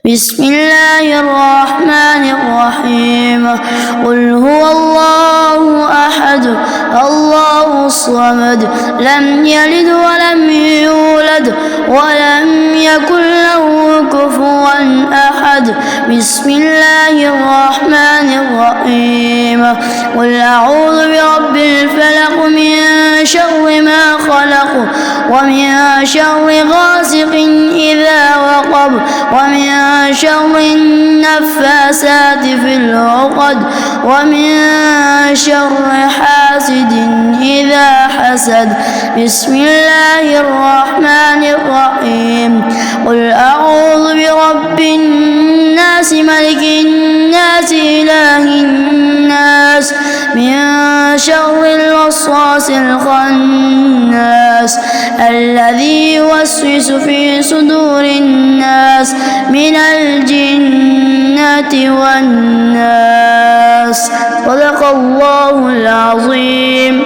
بسم الله الرحمن الرحيم قل هو الله أحد الله الصمد لم يلد ولم يولد ولم يكن له كفوا أحد بسم الله الرحمن الرحيم قل أعوذ برب الفلق من شر ما خلق ومن شر غاسق إذا وقب ومن شر النفاسات في العقد ومن شر حاسد إذا حسد بسم الله الرحمن الرحيم قل أعوذ برب الناس ملك الناس إله الناس من شر الوسواس الخناس الذي يوسوس في صدور الناس من الجنة والناس. صدق الله العظيم.